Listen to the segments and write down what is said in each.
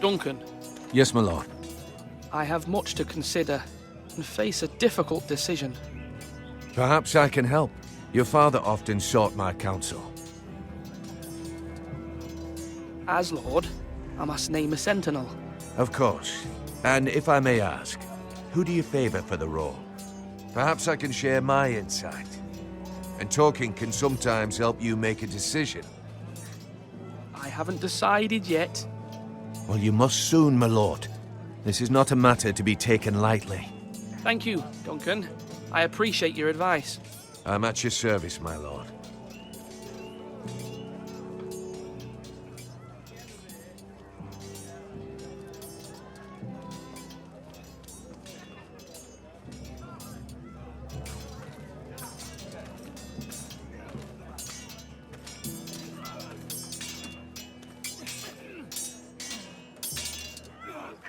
Duncan, Yes, my lord. I have much to consider and face a difficult decision. Perhaps I can help. Your father often sought my counsel. As Lord, I must name a sentinel. Of course. And if I may ask, who do you favor for the role? Perhaps I can share my insight. And talking can sometimes help you make a decision. I haven't decided yet. Well, you must soon, my lord. This is not a matter to be taken lightly. Thank you, Duncan. I appreciate your advice. I'm at your service, my lord.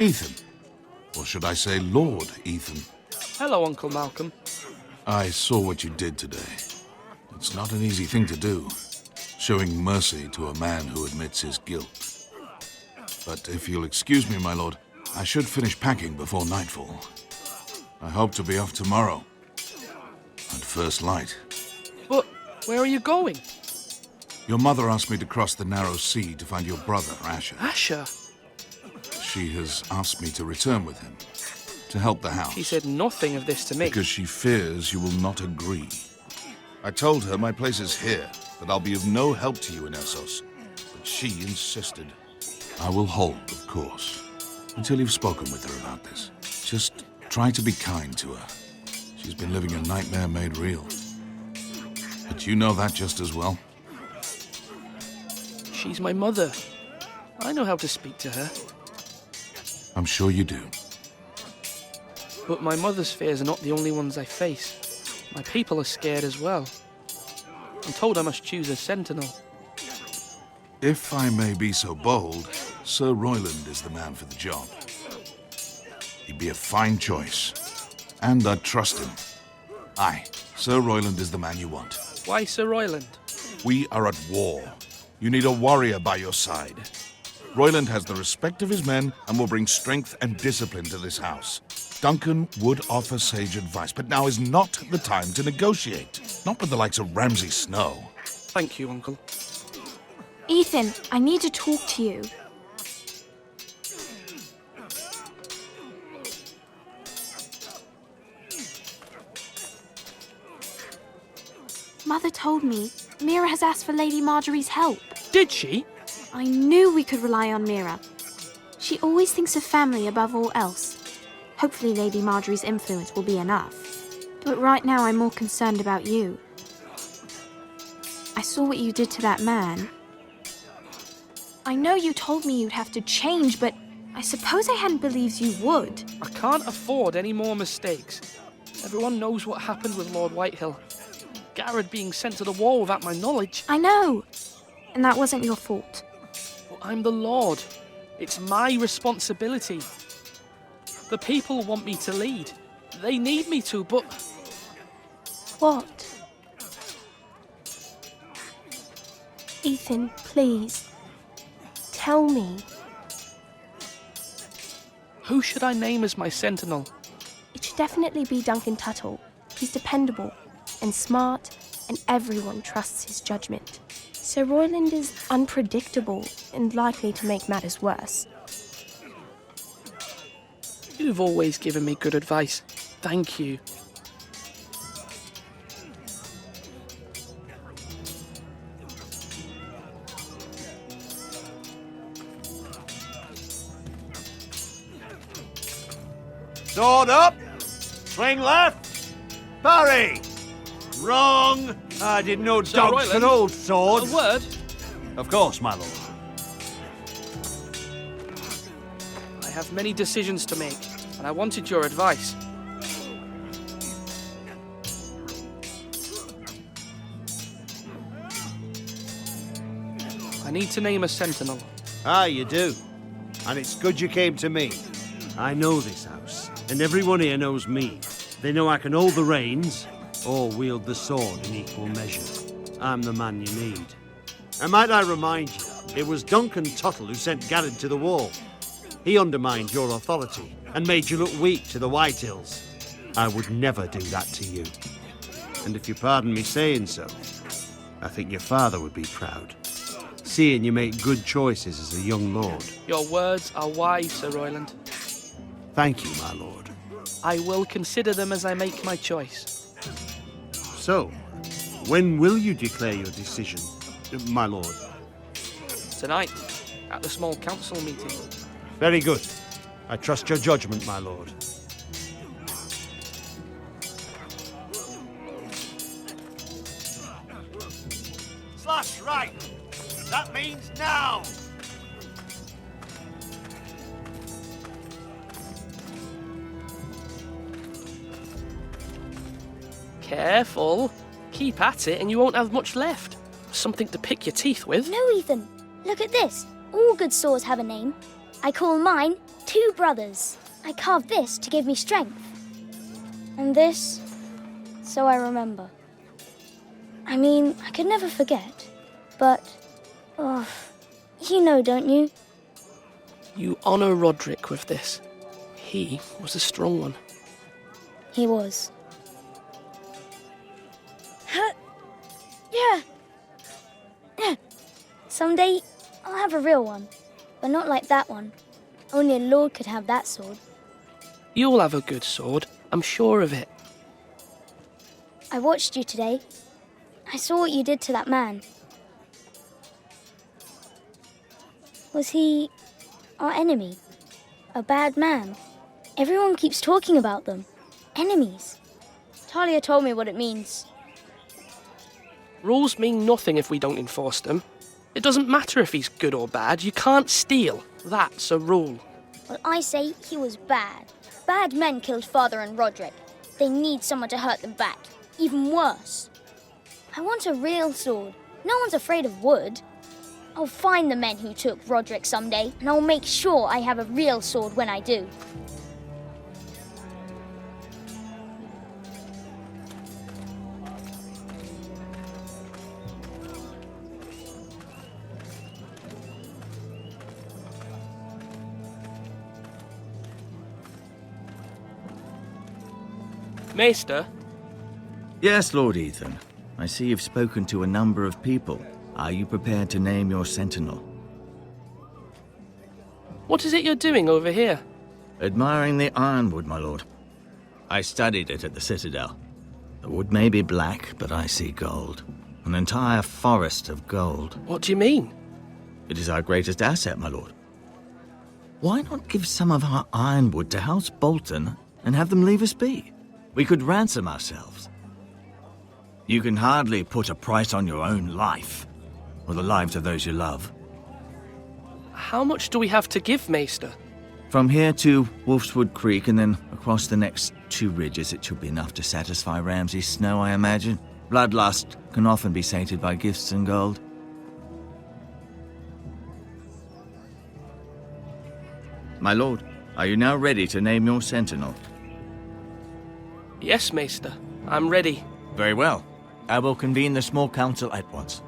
Ethan. Or should I say Lord Ethan? Hello, Uncle Malcolm. I saw what you did today. It's not an easy thing to do, showing mercy to a man who admits his guilt. But if you'll excuse me, my lord, I should finish packing before nightfall. I hope to be off tomorrow, at first light. But where are you going? Your mother asked me to cross the narrow sea to find your brother, Asher. Asher? She has asked me to return with him, to help the house. She said nothing of this to me. Because she fears you will not agree. I told her my place is here, that I'll be of no help to you in Essos. But she insisted. I will hold, of course, until you've spoken with her about this. Just try to be kind to her. She's been living a nightmare made real. But you know that just as well. She's my mother. I know how to speak to her. I'm sure you do. But my mother's fears are not the only ones I face. My people are scared as well. I'm told I must choose a sentinel. If I may be so bold, Sir Royland is the man for the job. He'd be a fine choice. And I'd trust him. Aye, Sir Royland is the man you want. Why Sir Royland? We are at war. You need a warrior by your side. Royland has the respect of his men and will bring strength and discipline to this house. Duncan would offer sage advice, but now is not the time to negotiate. Not with the likes of Ramsay Snow. Thank you, Uncle. Ethan, I need to talk to you. Mother told me Mira has asked for Lady Marjorie's help. Did she? I knew we could rely on Mira. She always thinks of family above all else. Hopefully Lady Marjorie's influence will be enough. But right now I'm more concerned about you. I saw what you did to that man. I know you told me you'd have to change, but I suppose I hadn't believed you would. I can't afford any more mistakes. Everyone knows what happened with Lord Whitehill. Garrett being sent to the war without my knowledge. I know. And that wasn't your fault. But I'm the Lord. It's my responsibility. The people want me to lead. They need me to, but... What? Ethan, please. Tell me. Who should I name as my sentinel? It should definitely be Duncan Tuttle. He's dependable and smart, and everyone trusts his judgment. Sir Royland is unpredictable and likely to make matters worse. You've always given me good advice. Thank you. Sword up! Swing left! Parry! Wrong! I didn't know Sir dogs Royland, could hold swords. A word? Of course, my lord. I have many decisions to make, and I wanted your advice. I need to name a sentinel. Ah, you do. And it's good you came to me. I know this house, and everyone here knows me. They know I can hold the reins, or wield the sword in equal measure. I'm the man you need. And might I remind you, it was Duncan Tuttle who sent Garrett to the wall. He undermined your authority and made you look weak to the White Hills. I would never do that to you. And if you pardon me saying so, I think your father would be proud, seeing you make good choices as a young lord. Your words are wise, Sir Royland. Thank you, my lord. I will consider them as I make my choice. So, when will you declare your decision, my lord? Tonight, at the small council meeting. Very good. I trust your judgment, my lord. Slash right. That means now. Careful. Keep at it and you won't have much left. Something to pick your teeth with. No, Ethan. Look at this. All good swords have a name. I call mine Two Brothers. I carved this to give me strength. And this, so I remember. I mean, I could never forget. But, you know, don't you? You honour Roderick with this. He was a strong one. He was. Yeah. Someday, I'll have a real one. But not like that one. Only a lord could have that sword. You'll have a good sword, I'm sure of it. I watched you today. I saw what you did to that man. Was he our enemy? A bad man? Everyone keeps talking about them. Enemies. Talia told me what it means. Rules mean nothing if we don't enforce them. It doesn't matter if he's good or bad, you can't steal. That's a rule. Well, I say he was bad. Bad men killed Father and Roderick. They need someone to hurt them back. Even worse. I want a real sword. No one's afraid of wood. I'll find the men who took Roderick someday, and I'll make sure I have a real sword when I do. Maester, Yes, Lord Ethan. I see you've spoken to a number of people. Are you prepared to name your sentinel? what is it you're doing over here? Admiring the ironwood, my lord. I studied it at the Citadel. The wood may be black, but I see gold. An entire forest of gold. What do you mean? It is our greatest asset, my lord. Why not give some of our ironwood to House Bolton and have them leave us be? We could ransom ourselves. You can hardly put a price on your own life, or the lives of those you love. How much do we have to give, Maester? From here to Wolfswood Creek and then across the next 2 ridges, it should be enough to satisfy Ramsay Snow, I imagine. Bloodlust can often be sated by gifts and gold. My lord, are you now ready to name your sentinel? Yes, Maester. I'm ready. Very well. I will convene the small council at once.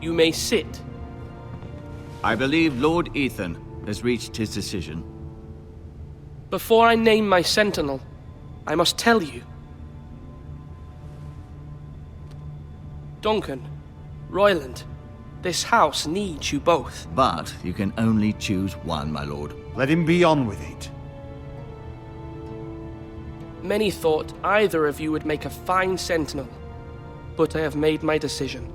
You may sit. I believe Lord Ethan has reached his decision. Before I name my sentinel, I must tell you. Duncan, Royland, this house needs you both. But you can only choose one, my lord. Let him be on with it. Many thought either of you would make a fine sentinel, but I have made my decision.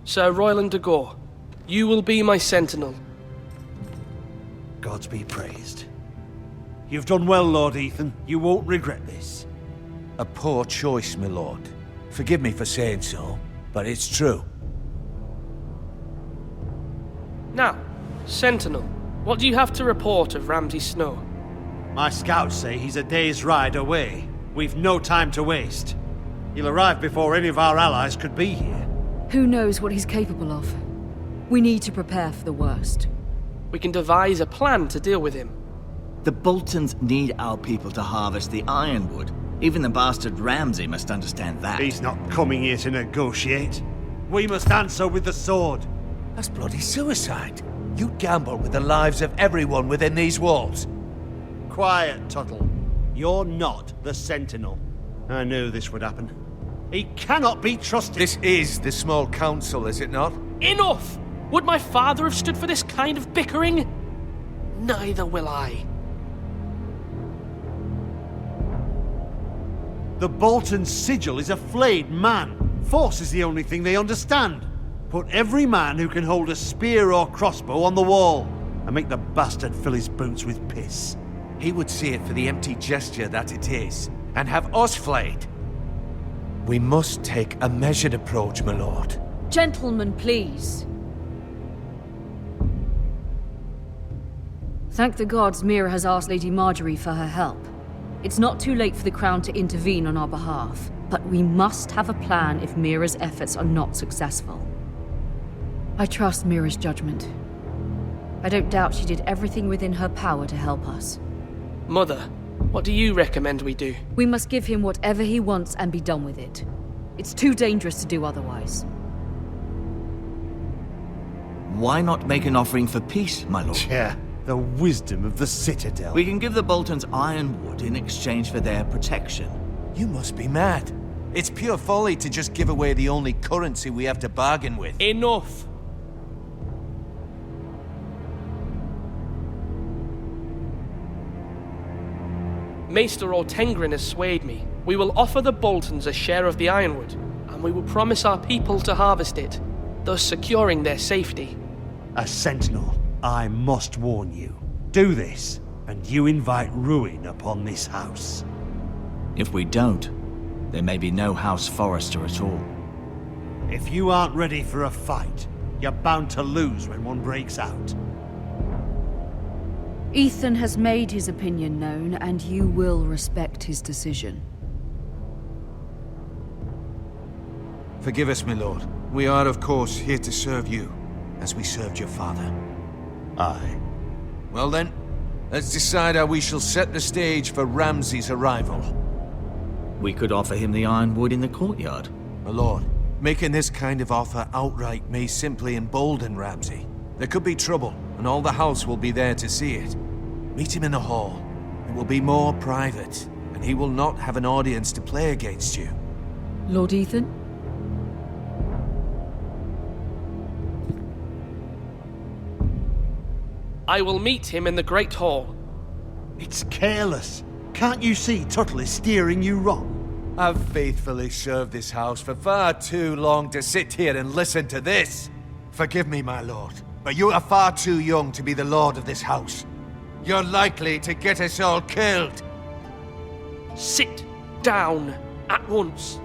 Sir Royland de Gore, you will be my sentinel. Gods be praised. You've done well, Lord Ethan. You won't regret this. A poor choice, my lord. Forgive me for saying so, but it's true. Now, sentinel, what do you have to report of Ramsay Snow? My scouts say he's a day's ride away. We've no time to waste. He'll arrive before any of our allies could be here. Who knows what he's capable of? We need to prepare for the worst. We can devise a plan to deal with him. The Boltons need our people to harvest the ironwood. Even the bastard Ramsay must understand that. He's not coming here to negotiate. We must answer with the sword. That's bloody suicide. You gamble with the lives of everyone within these walls. Quiet, Tuttle. You're not the Sentinel. I knew this would happen. He cannot be trusted. This is the small council, is it not? Enough! Would my father have stood for this kind of bickering? Neither will I. The Bolton sigil is a flayed man. Force is the only thing they understand. Put every man who can hold a spear or crossbow on the wall, and make the bastard fill his boots with piss. He would see it for the empty gesture that it is, and have us flayed. We must take a measured approach, my lord. Gentlemen, please. Thank the gods Mira has asked Lady Marjorie for her help. It's not too late for the Crown to intervene on our behalf, but we must have a plan if Mira's efforts are not successful. I trust Mira's judgment. I don't doubt she did everything within her power to help us. Mother, what do you recommend we do? We must give him whatever he wants and be done with it. It's too dangerous to do otherwise. Why not make an offering for peace, my lord? Yeah, the wisdom of the Citadel. We can give the Boltons ironwood in exchange for their protection. You must be mad. It's pure folly to just give away the only currency we have to bargain with. Enough! Maester Ortengrin has swayed me. We will offer the Boltons a share of the ironwood, and we will promise our people to harvest it, thus securing their safety. A sentinel, I must warn you. Do this, and you invite ruin upon this house. If we don't, there may be no House Forrester at all. If you aren't ready for a fight, you're bound to lose when one breaks out. Ethan has made his opinion known, and you will respect his decision. Forgive us, my lord. We are, of course, here to serve you, as we served your father. Aye. Well then, let's decide how we shall set the stage for Ramsay's arrival. We could offer him the ironwood in the courtyard. My lord, making this kind of offer outright may simply embolden Ramsay. There could be trouble, and all the house will be there to see it. Meet him in the hall. It will be more private, and he will not have an audience to play against you. Lord Ethan? I will meet him in the Great Hall. It's careless. Can't you see Tuttle is steering you wrong? I've faithfully served this house for far too long to sit here and listen to this. Forgive me, my lord, but you are far too young to be the lord of this house. You're likely to get us all killed. Sit down at once.